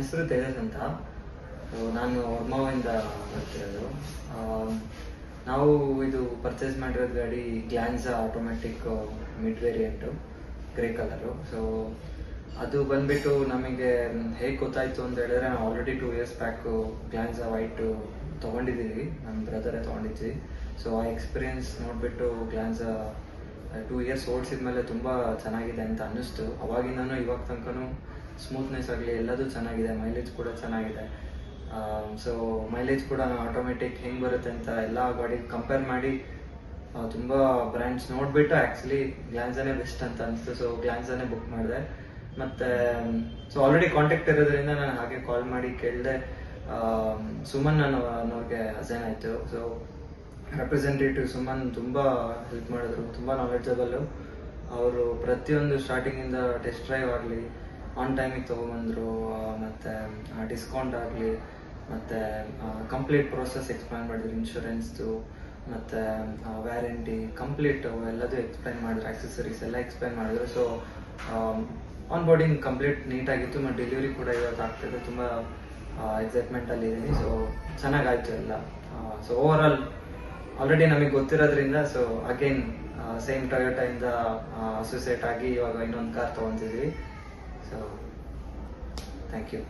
ಹೆಸರು ತೇಜಸ್ ಅಂತ. ನಾನು ವರ್ಮಾವಿಂದ ಬರ್ತಿರೋದು. ನಾವು ಇದು ಪರ್ಚೇಸ್ ಮಾಡಿರೋದು ಗಾಡಿ Glanza automatic mid variant, grey colour. So ಅದು ಬಂದ್ಬಿಟ್ಟು ನಮಗೆ ಹೇಗೆ ಗೊತ್ತಾಯಿತು ಅಂತ ಹೇಳಿದ್ರೆ, ನಾವು already 2 years back Glanza white ತೊಗೊಂಡಿದ್ದೀವಿ, ನಮ್ಮ ಬ್ರದರೇ ತೊಗೊಂಡಿದ್ವಿ. ಸೊ ಆ ಎಕ್ಸ್ಪೀರಿಯನ್ಸ್ ನೋಡಿಬಿಟ್ಟು ಗ್ಲಾನ್ಸಾ 2 years ಓಡಿಸಿದ್ಮೇಲೆ ತುಂಬ ಚೆನ್ನಾಗಿದೆ ಅಂತ ಅನ್ನಿಸ್ತು. ಅವಾಗಿಂದನೂ ಇವಾಗ ತನಕನೂ ಸ್ಮೂತ್ನೆಸ್ ಆಗಲಿ ಎಲ್ಲದೂ ಚೆನ್ನಾಗಿದೆ, ಮೈಲೇಜ್ ಕೂಡ ಚೆನ್ನಾಗಿದೆ. ಸೊ ಮೈಲೇಜ್ ಕೂಡ ಆಟೋಮೆಟಿಕ್ ಹೆಂಗೆ ಬರುತ್ತೆ ಅಂತ ಎಲ್ಲ ಗಾಡಿಗೆ ಕಂಪೇರ್ ಮಾಡಿ ತುಂಬ ಬ್ರ್ಯಾಂಡ್ಸ್ ನೋಡಿಬಿಟ್ಟು ಆ್ಯಕ್ಚುಲಿ ಗ್ಲಾನ್ಸಾನೇ ಬೆಸ್ಟ್ ಅಂತ ಅನಿಸ್ತು. ಸೊ ಗ್ಲಾನ್ಸಾನೇ ಬುಕ್ ಮಾಡಿದೆ. ಮತ್ತು ಸೊ ಆಲ್ರೆಡಿ ಕಾಂಟ್ಯಾಕ್ಟ್ ಇರೋದ್ರಿಂದ ನಾನು ಹಾಗೆ ಕಾಲ್ ಮಾಡಿ ಕೇಳಿದೆ. ಸುಮನ್ ಅನ್ನೋರಿಗೆ ಅಸೈನ್ ಆಯಿತು. ಸೊ ರೆಪ್ರೆಸೆಂಟೇಟಿವ್ ಸುಮನ್ ತುಂಬ ಹೆಲ್ಪ್ ಮಾಡಿದ್ರು, ತುಂಬ ನಾಲೆಡ್ಜಬಲ್ಲು. ಅವರು ಪ್ರತಿಯೊಂದು ಸ್ಟಾರ್ಟಿಂಗಿಂದ ಟೆಸ್ಟ್ ಡ್ರೈವ್ ಆಗಲಿ ಆನ್ ಟೈಮಿಗೆ ತೊಗೊಂಬಂದರು, ಮತ್ತು ಡಿಸ್ಕೌಂಟ್ ಆಗಲಿ, ಮತ್ತು ಕಂಪ್ಲೀಟ್ ಪ್ರೋಸೆಸ್ ಎಕ್ಸ್ಪ್ಲೈನ್ ಮಾಡಿದ್ರು, ಇನ್ಶೂರೆನ್ಸ್ದು ಮತ್ತು ವ್ಯಾರಂಟಿ ಕಂಪ್ಲೀಟ್ ಎಲ್ಲದೂ ಎಕ್ಸ್ಪ್ಲೈನ್ ಮಾಡಿದ್ರು, ಆಕ್ಸೆಸರೀಸ್ ಎಲ್ಲ ಎಕ್ಸ್ಪ್ಲೈನ್ ಮಾಡಿದ್ರು. ಸೊ ಆನ್ ಬೋರ್ಡಿಂಗ್ ಕಂಪ್ಲೀಟ್ ನೀಟಾಗಿತ್ತು, ಮತ್ತು ಡೆಲಿವರಿ ಕೂಡ ಇವತ್ತು ಆಗ್ತಿದೆ. ತುಂಬ ಎಕ್ಸೈಟ್ಮೆಂಟಲ್ಲಿದ್ದೀನಿ. ಸೊ ಚೆನ್ನಾಗಾಯಿತು ಎಲ್ಲ. ಸೊ ಓವರಾಲ್ ಆಲ್ರೆಡಿ ನಮಗೆ ಗೊತ್ತಿರೋದ್ರಿಂದ, ಸೊ ಅಗೇನ್ ಸೇಮ್ ಟೊಯೋಟಾಯಿಂದ ಅಸೋಸಿಯೇಟ್ ಆಗಿ ಇವಾಗ ಇನ್ನೊಂದು ಕಾರ್ ತೊಗೊತಿದ್ವಿ. So thank you.